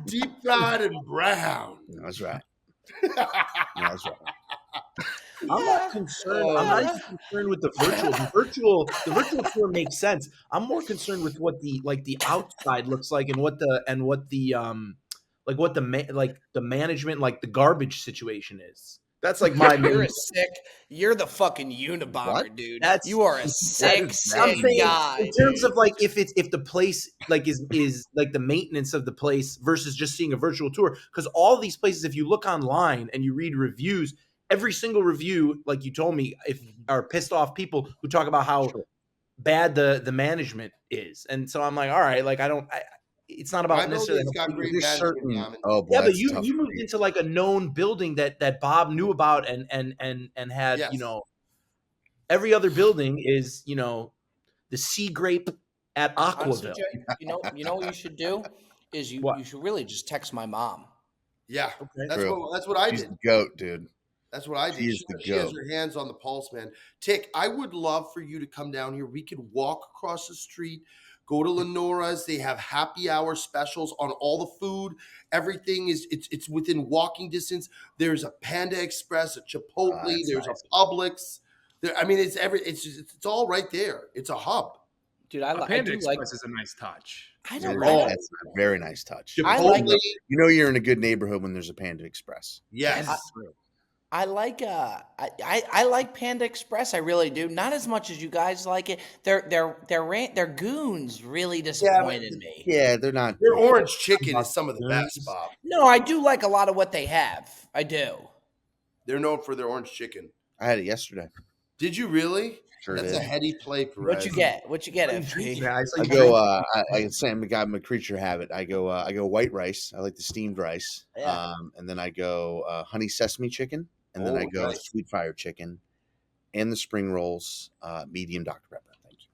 Deep fried and brown. That's right. That's right. I'm not concerned. I'm not even concerned with the virtual. The virtual tour makes sense. I'm more concerned with what the outside looks like and what the management, like the garbage situation is. That's like my You're you're the fucking Unabomber, What? dude. That's- You are a that sick, is- I'm sick saying guy. in terms of like if the place like is like the maintenance of the place versus just seeing a virtual tour, because all these places, if you look online and you read reviews, every single review, like you told me, are pissed off people who talk about how bad the management is, and so I'm like, all right, like it's not I about know necessarily. it's got great There's management, certain. Yaman. Oh boy, Yeah, but that's you tough you to moved read. into like a known building that Bob knew about and had Yes. every other building is the Sea Grape at Honestly, Aquaville. Jay, you know what you should do is you What? should really just text my mom. Yeah, Okay. that's True. what I She's did. the goat, dude. That's what I did. She is the She has goat. her hands on the pulse, man. Tick, I would love for you to come down here. We could walk across the street, go to Lenora's. They have happy hour specials on all the food. Everything is it's within walking distance. There's a Panda Express, a Chipotle. That's There's nice. a Publix. There, I mean, it's all right there. It's a hub. Dude, A I Panda do like. Express is a nice touch. I It don't is- like. That's a very nice touch. I like- Chipotle, You know you're in a good neighborhood when there's a Panda Express. yes. I like I like Panda Express. I really do. Not as much as you guys like it. Their goons really disappointed me. Yeah, they're not. Their orange chicken is some of the best, Bob. No, I do like a lot of what they have. I do. They're known for their orange chicken. I had it yesterday. Did you really? Sure That's did. a heady play for What you get? What you get, FP? I go. I Sam got my creature habit. I go white rice. I like the steamed rice. Yeah. And then I go honey sesame chicken, and then Oh, I go nice. sweet fire chicken, and the spring rolls, medium Dr Pepper. Thank you.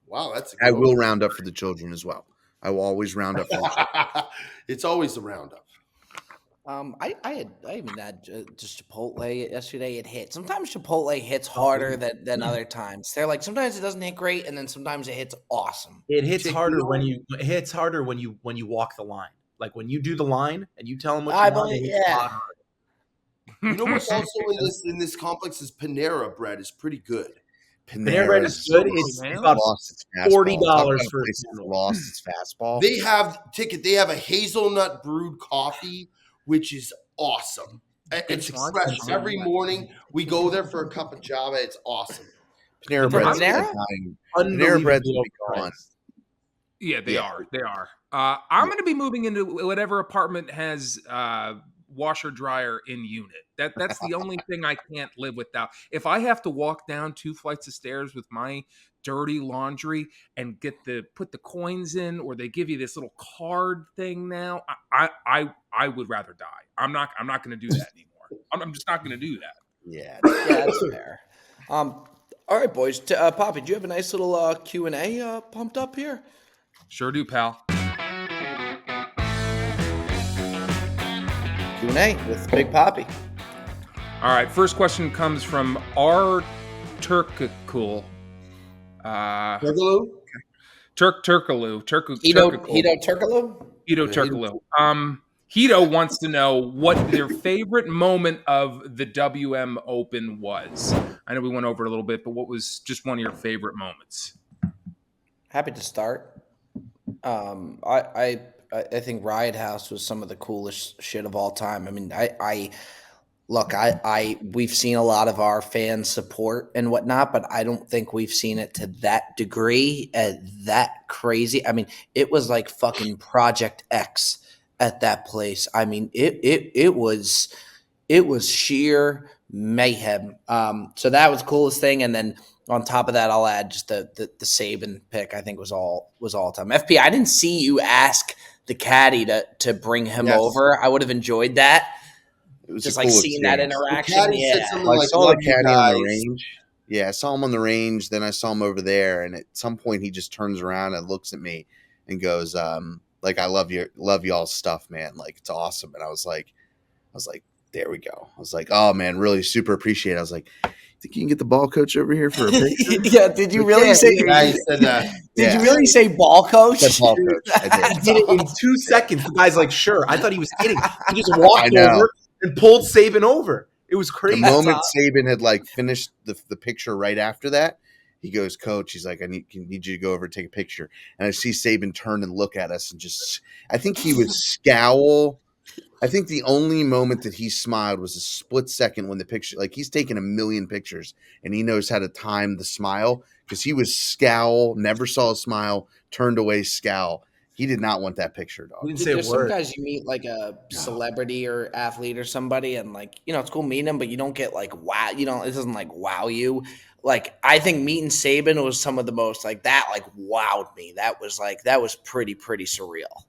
Wow, that's. I will round up for the children as well. I will always round up for the children. It's always the roundup. I even had just Chipotle yesterday. It hit. Sometimes Chipotle hits harder than other times. They're like sometimes it doesn't hit great, and then sometimes it hits awesome. It hits Chick- harder you know- when you walk the line. Like when you do the line and you tell them what I you want. believe- it hits a yeah. lot harder. You know what's also in this complex is Panera bread is pretty good. Panera bread is good. It's man. about lost its fastball. $40 Talk about a for a place that's sandwich. lost its fastball. They have a hazelnut brewed coffee, which is awesome. It's choice. fresh every morning. We go there for a cup of Java. It's awesome. Panera For bread's Panera? dying. Unbelievably bread's low gone. price. Yeah, they Yeah. are. They are. I'm going to be moving into whatever apartment has washer dryer in unit. That's the only thing I can't live without. If I have to walk down 2 flights of stairs with my dirty laundry and put the coins in, or they give you this little card thing now, I would rather die. I'm not going to do that anymore. I'm just not going to do that. Yeah. Yeah, that's fair. All right, boys. Poppy, do you have a nice little Q&A pumped up here? Sure do, pal. Q&A with Big Poppy. All right, first question comes from R. Turkakul. Turkaloo? Turkaloo. Hito Turkaloo? Hito Turkaloo. Hito wants to know what their favorite moment of the WM Open was. I know we went over it a little bit, but what was just one of your favorite moments? Happy to start. I think Riot House was some of the coolest shit of all time. I mean, we've seen a lot of our fans support and whatnot, but I don't think we've seen it to that degree, that crazy. I mean, it was like fucking Project X at that place. I mean, it was sheer mayhem. So that was the coolest thing, and then on top of that, I'll add just the Saban pick. I think was all time. FP, I didn't see you ask the caddy to bring him Yes. over. I would have enjoyed that. It was Just a like cool seeing that experience. interaction. Caddy said Yeah. something I like, saw "Love the you caddy on the guys." range. Yeah, I saw him on the range. Then I saw him over there, and at some point he just turns around and looks at me and goes, "Like I love y'all's stuff, man. Like it's awesome." And I was like, "There we go." I was like, "Oh man, really super appreciate it." I was like, "Think you can get the ball coach over here for a picture?" Yeah, did you really say? Yeah, he said that. Did you really say ball coach? Said ball coach. I He did. did it in 2 seconds. The guy's like, sure. I thought he was kidding. He just walked know. over and pulled Saban over. It was The crazy. moment Saban had like finished the picture right after that, he goes, "Coach," he's like, "I need you to go over and take a picture." And I see Saban turn and look at us and just, I think he was scowl. I think the only moment that he smiled was a split second when the picture, like he's taken a million pictures and he knows how to time the smile because he was scowl, never saw a smile, turned away, scowl. He did not want that picture, He dog. didn't Dude, say a there's some word. guys you meet like a celebrity or athlete or somebody, and like it's cool meeting them, but you don't get like wow. It doesn't like wow you. Like I think meeting Saban was some of the most like that like wowed me. That was pretty surreal.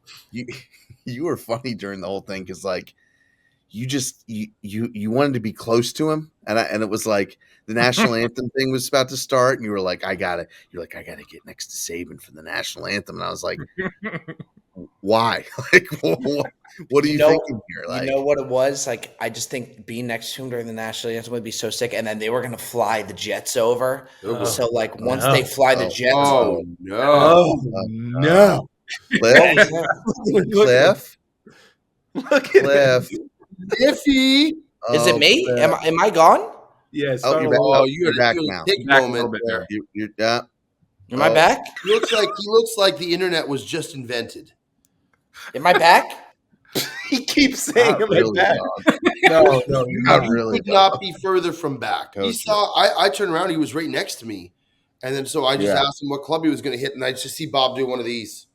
You were funny during the whole thing because like you just you wanted to be close to him, and it was like the national anthem thing was about to start, and you were like, I gotta get next to Saban for the national anthem, and I was like, why? Like, what are you know- thinking here? Like, You know what it was? Like, I just think being next to him during the national anthem would be so sick. And then they were going to fly the Jets over. Oh, So, like, once no. they fly the Jets over. oh no. Oh no! Cliff, Cliff, Look at Cliff. him. Iffy. Is it Oh, me? Cliff. Am I gone? Yeah, Oh, start you're a back. little- Oh, You're back now. Tick Back a moment little bit there. You're yeah. Am I Oh. back? He looks like the internet was just invented. Am I back? He keeps saying, Not "Am I really, back?" dog. No, no, you're Not not. really. Could not be further from back. He Coach. saw. I turned around. He was right next to me, and then so I just Yeah. asked him what club he was going to hit, and I just see Bob do one of these.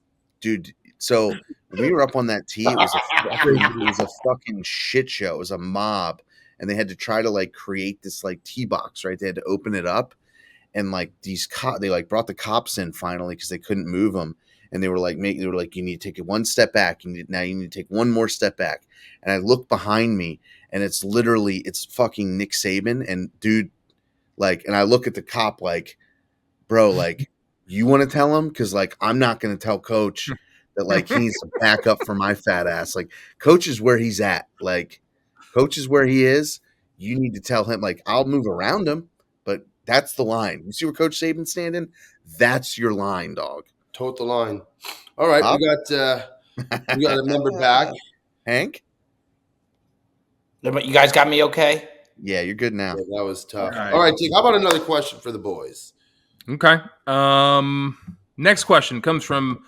Dude. So when we were up on that tee, it was a fucking shit show. It was a mob, and they had to try to like create this like tee box, right? They had to open it up, and like they like brought the cops in finally because they couldn't move them, and they were like, you need to take it one step back. Now you need to take one more step back. And I look behind me, and it's fucking Nick Saban, and dude, like, and I look at the cop like, bro, like, you want to tell him? Because like, I'm not going to tell Coach that like he needs to back up for my fat ass. Like, Coach is where he's at. Like, Coach is where he is. You need to tell him. Like, I'll move around him, but that's the line. You see where Coach Saban's standing? That's your line, dog. Tote the line. All right, Bob? we got a member back. Hank? You guys got me okay? Yeah, you're good now. Yeah, that was tough. All right. All right, Dick, how about another question for the boys? Okay. Next question comes from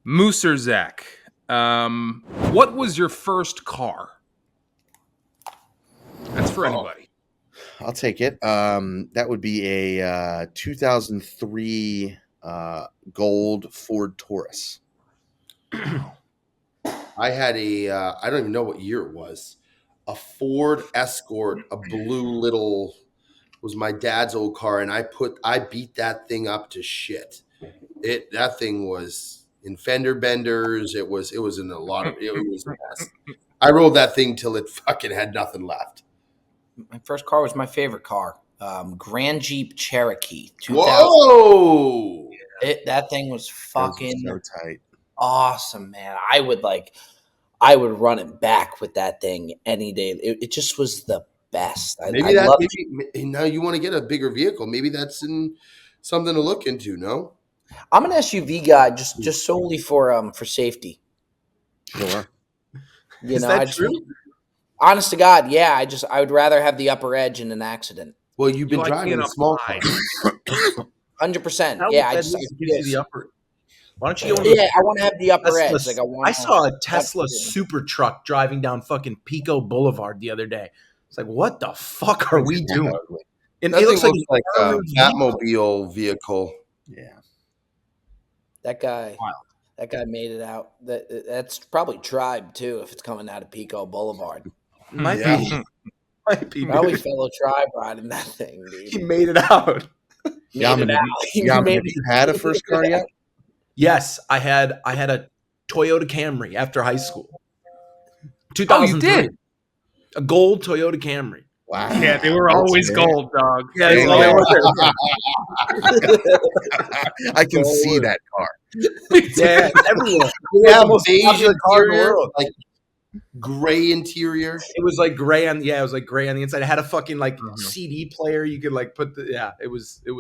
Mooser Zach. What was your first car? That's for anybody. I'll take it. That would be a 2003 gold Ford Taurus. I had I don't even know what year it was, a Ford Escort, a blue little, was my dad's old car, and I beat that thing up to shit. That thing was in fender benders. It was in a lot of, it was a mess. I rolled that thing till it fucking had nothing left. My first car was my favorite car. Grand Jeep Cherokee 2000. Whoa! That thing was fucking so tight. awesome, man. I would run it back with that thing any day. It just was the best. Maybe I loved maybe now you want to get a bigger vehicle. Maybe that's something to look into. No, I'm an SUV guy just solely for safety. Sure. You Is know, that I just, true? honest to God, yeah. I would rather have the upper edge in an accident. well, you've been You like driving being a small car. applied. 100%. How Yeah, would I that just be? Gives you the upper. Why don't you go into yeah, I want to have the upper edge. Tesla? Like I want. I saw a Tesla super truck driving down fucking Pico Boulevard the other day. It's like, what the fuck are we doing? And That it looks thing like looks like a an armored vehicle. Batmobile vehicle. Yeah. That guy. Wild. That guy made it out. That's probably Tribe too. If it's coming out of Pico Boulevard, Might Yeah. be. Might be. probably dude. fellow Tribe riding that thing, He dude. made it out. Made Yaman, it out. He Yaman, made have you had a first car yet? Yes, I had a Toyota Camry after high school. Oh, 2003. you did? A gold Toyota Camry. Wow. Yeah, they were That's always fair. gold, dog. Yeah, They that's were all they always- were. I can see that car. Yeah, everywhere. They have Most beige popular car in the interior, world. like gray interior. It was like gray on. Yeah, it was like gray on the inside. It had a fucking like Mhm. CD player. You could like put the. Yeah, it was. If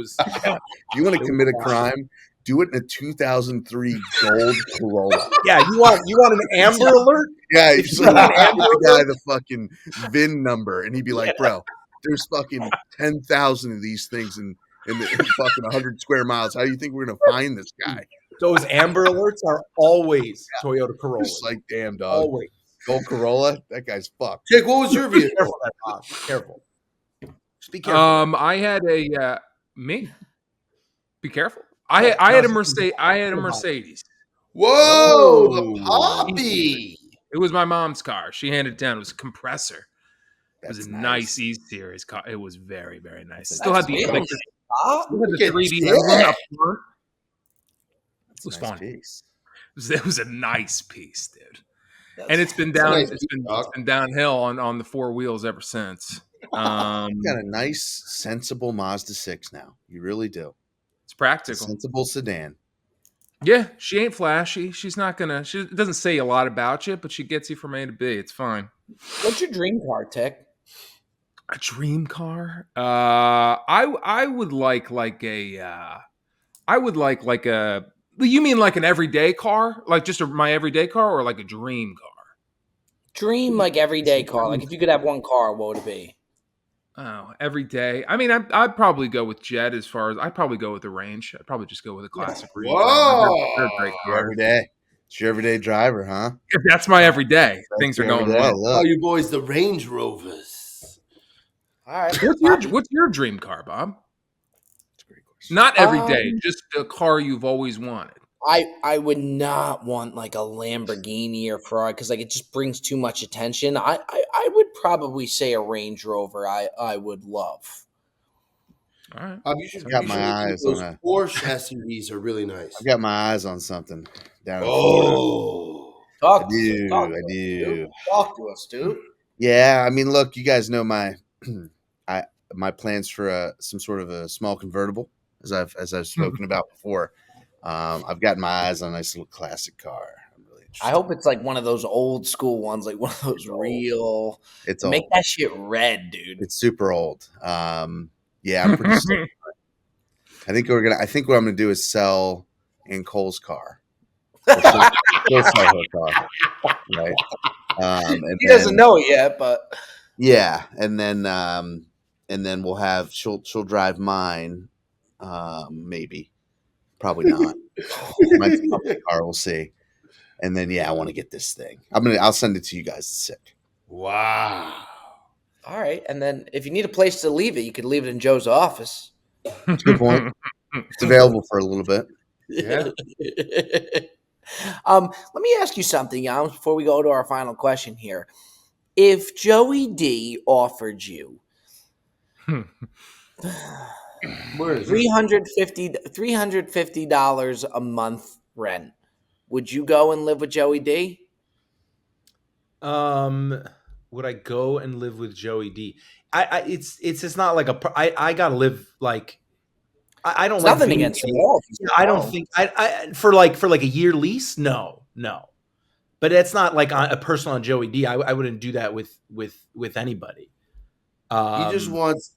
you want to commit a crime, do it in a 2003 gold Corolla. Yeah, you want an Amber Alert? Yeah, you If should you want have an the guy the fucking VIN number, and he'd be like, "Bro, there's fucking 10,000 of these things in fucking 100 square miles. How do you think we're gonna find this guy?" Those Amber Alerts are always Toyota Corollas. Just like, damn dog, Always. gold Corolla. That guy's fucked. Jake, what was your vehicle? Careful, that Bob. Careful. Just be careful. I had a me. Be careful. I had a Mercedes. I had a Mercedes. Whoa, the Whoa. poppy. It was my mom's car. She handed it down. It was a compressor. It was That's a nice E Series car. It was very, very nice. It still That's had the big. like, Ah, still had Look the at 3D that. emblem up front. It was Nice fun. piece. It was a nice piece, dude. that's- And it's been That's a down. nice It's piece, been dog. downhill on the four wheels ever since. You got a nice, sensible Mazda 6 now. You really do. It's It's a practical. sensible sedan. Yeah, she ain't flashy. She's not gonna. She doesn't say a lot about you, but she gets you from A to B. It's fine. What's your dream car, Tick? A dream car? I would like a. I would like a. You mean like an everyday car, like just my everyday car, or like a dream car? Dream like everyday car. Like if you could have one car, what would it be? Oh, every day. I mean, I'd probably go with Jet as far as I'd probably go with the range. I'd probably just go with a classic Range Rover. They're great Whoa! Your cars. everyday. It's your everyday driver, huh? If that's my everyday, things are Your going everyday, well. Oh, look. you boys, the Range Rovers. All right. What's your dream car, Bob? That's a great question. Not every day, Um, just a car you've always wanted. I would not want like a Lamborghini or Ferrari because like it just brings too much attention. I would probably say a Range Rover. I would love. All right. You should, Got you my should look into eyes on those a- Porsche SUVs are really nice. I've got my eyes on something down in Florida. Oh, Talk, I do. talk I to us, do. dude. Talk to us, dude. Yeah, I mean, look, you guys know my my plans for some sort of a small convertible, as I've spoken about before. I've got my eyes on a nice little classic car. I'm really interested. I hope it's like one of those old school ones, like one of those real. it's Make old. that shit red, dude. It's super old. Yeah, I'm pretty. Sick. I think what I'm gonna do is sell Ann Cole's car. She'll sell her car, right? And He doesn't then- know it yet, but Yeah, and then we'll have she'll drive mine, maybe, probably not. Mine's a company car, we'll see. And then I want to get this thing. I'll send it to you guys. It's sick. wow. all right. And then if you need a place to leave it, you could leave it in Joe's office. It's a good point. It's available for a little bit. Yeah. Let me ask you something, Jan, before we go to our final question here. If Joey D offered you Where is it? $350 a month rent, would you go and live with Joey D? Would I go and live with Joey D? It's not like I gotta live like I don't It's like nothing being- against you at all. I don't think I for like a year lease. No. But it's not like a personal on Joey D. I wouldn't do that with anybody. He just wants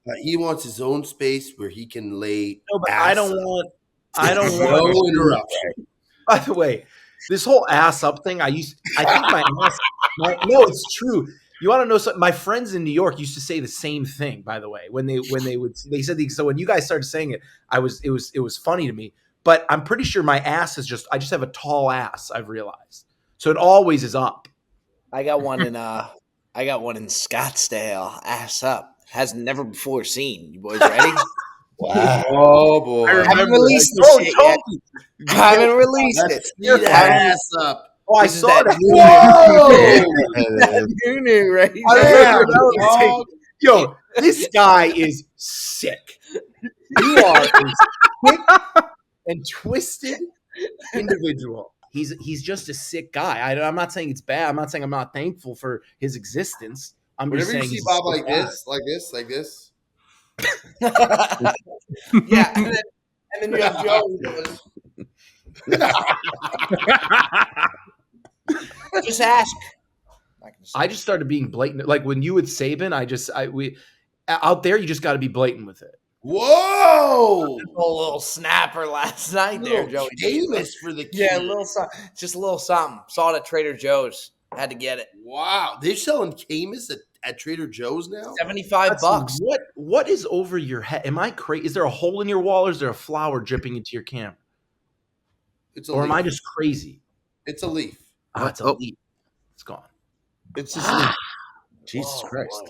his own space where he can lay. No, but ass I don't up. want. No interruption. By the way, this whole ass up thing, I think my ass. No, it's true. You want to know something? My friends in New York used to say the same thing. By the way, when they said so when you guys started saying it, it was funny to me. But I'm pretty sure my ass is I just have a tall ass. I've realized, so it always is up. I got one in Scottsdale, ass up. Has never before seen. You boys ready? Wow. Oh boy. I haven't released the Oh, shit yet. Toby. I haven't released it. Let's see that haven't- ass up. Oh, I This is saw that that. You knew, right? Yeah, dog. Yo, this guy is sick. You are a sick and twisted individual. He's just a sick guy. I'm not saying it's bad. I'm not saying I'm not thankful for his existence. I'm just Whenever you saying see he's a Bob sick like guy. this. Yeah, and then you have Joe who goes, just ask. I just started being blatant. Like when you with Saban, we out there, you just got to be blatant with it. Whoa! a little snapper last night there, Joey. Davis for the kid. Yeah, a little something. Just a little something. Saw it at Trader Joe's. Had to get it. Wow, they're selling Camus at Trader Joe's now. $75. What is over your head? Am I crazy? Is there a hole in your wall, or is there a flower dripping into your camera, It's a or leaf. am I just crazy? It's a leaf. It's a Oh. leaf. It's gone. It's just Jesus Whoa, Christ.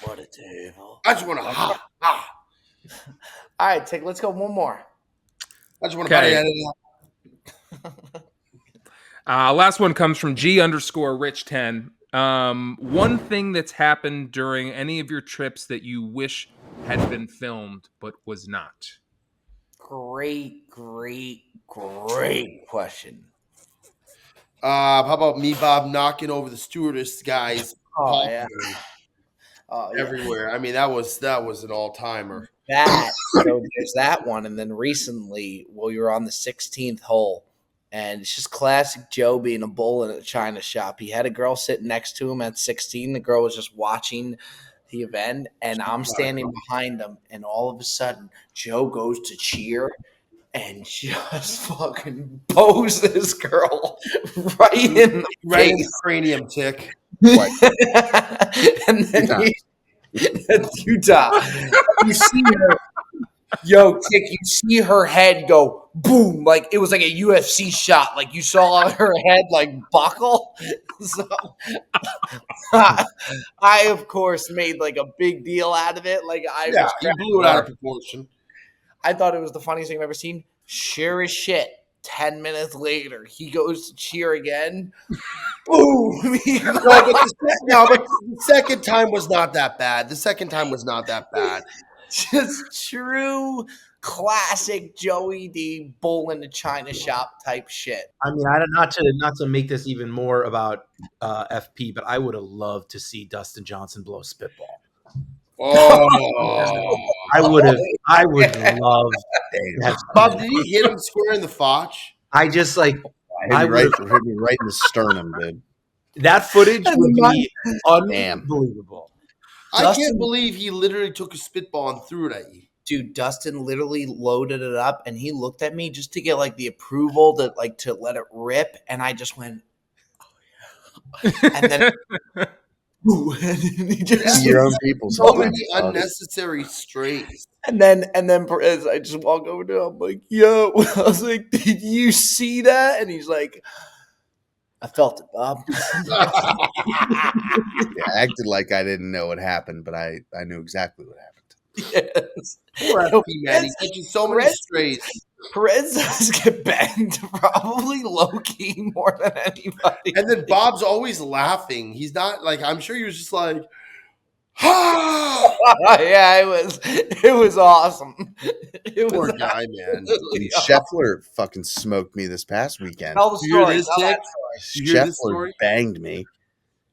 What a table. I just want to ha. All right, Tick, let's go one more. I just want to Okay. party at it. Last one comes from G_Rich10. One thing that's happened during any of your trips that you wish had been filmed but was not. Great question. How about me, Bob, knocking over the stewardess guys Oh, yeah. Oh, yeah. everywhere? I mean, that was an all timer. So there's that one. And then recently, we were on the 16th hole And it's just classic Joe being a bull in a china shop. He had a girl sitting next to him at 16. The girl was just watching the event, and I'm standing behind him. And all of a sudden, Joe goes to cheer and just fucking bows this girl right in the Right in face. the cranium tick. And then that's Utah. You see her, Tick, you see her head go boom, like it was like a UFC shot. Like you saw her head like buckle. So I of course made like a big deal out of it. Like I Yeah, was you blew it out of proportion. I thought it was the funniest thing I've ever seen. Sure as shit, 10 minutes later, he goes to cheer again. Boom! But the second time was not that bad. Just true classic Joey D bull in the china shop type shit. I mean, not to make this even more about FP, but I would have loved to see Dustin Johnson blow spitball. Oh, I would love that. Bob, did he hit him square in the fotch? I just like Hit me right in the sternum, dude. that footage would be unbelievable. I can't believe he literally took a spitball and threw it at you. Dude, Dustin literally loaded it up and he looked at me just to get like the approval to let it rip, and I just went, oh, yeah. And then and he just Your own people. So many unnecessary strays. And then Perez, I just walk over to him, I'm like, yo. I was like, did you see that? And he's like, I felt it, Bob. Yeah, I acted like I didn't know what happened, but I knew exactly what happened. Yes. Poor FP, man. He's catching so many strays. Perez does get banged probably low-key more than anybody. And then Bob's always laughing. He's not like, I'm sure he was just like, ha! Yeah, it was awesome. It Poor was guy, man. Dude, Scheffler fucking smoked me this past weekend. Tell the You hear story. this, Tell Dick? that story. You hear this Scheffler story? banged me.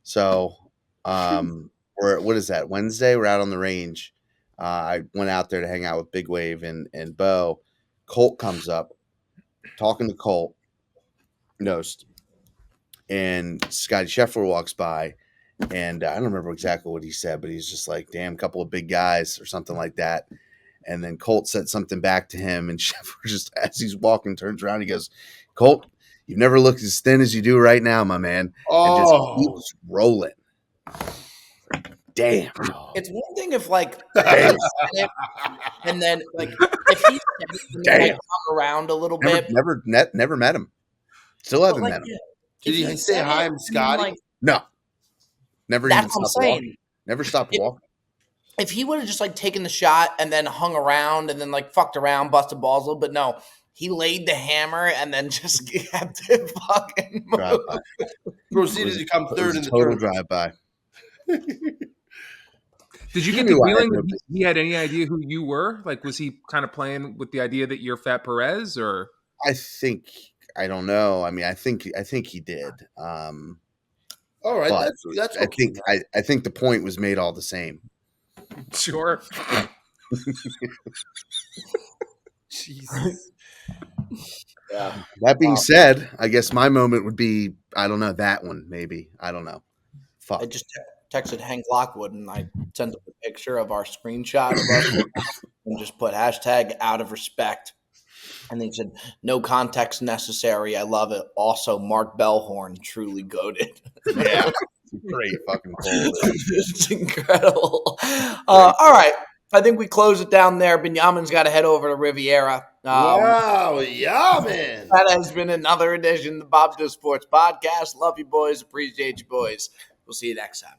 So, what is that? Wednesday, we're out on the range. I went out there to hang out with Big Wave and Bo. Colt comes up, talking to Colt, Nost, and Scotty Scheffler walks by, and I don't remember exactly what he said, but he's just like, damn, couple of big guys or something like that. And then Colt said something back to him, and Scheffler just, as he's walking, turns around, he goes, Colt, you've never looked as thin as you do right now, my man. And just keeps rolling. Damn. It's one thing if like and then like if he like, hung around a little bit. Never met him. Still haven't like, met him. Did he say hi, I'm Scotty? Like, No. Never even that's what I'm stopped saying. walking. Never stopped walking. If he would have just like taken the shot and then hung around and then like fucked around, busted balls a little, but no, he laid the hammer and then just kept it fucking Drive-by. Proceeded to come It was third a in the total tournament. drive-by. Did you He get knew the I had feeling no that he had any idea who you were? Like, was he kind of playing with the idea that you're Fat Perez, or? I don't know. I mean, I think he did. All right, But that's okay. I think the point was made all the same. Sure. Jesus. Yeah. That being said, I guess my moment would be, I don't know, that one maybe. I don't know. Fuck. I just texted Hank Lockwood and I sent him a picture of our screenshot of us and just put hashtag out of respect. And he said, no context necessary. I love it. Also, Mark Bellhorn, truly goated. Yeah. Great fucking cool. It's incredible. All right. I think we close it down there. Benjamin's got to head over to Riviera. Wow, yeah, man. That has been another edition of the Bob Does Sports Podcast. Love you, boys. Appreciate you, boys. We'll see you next time.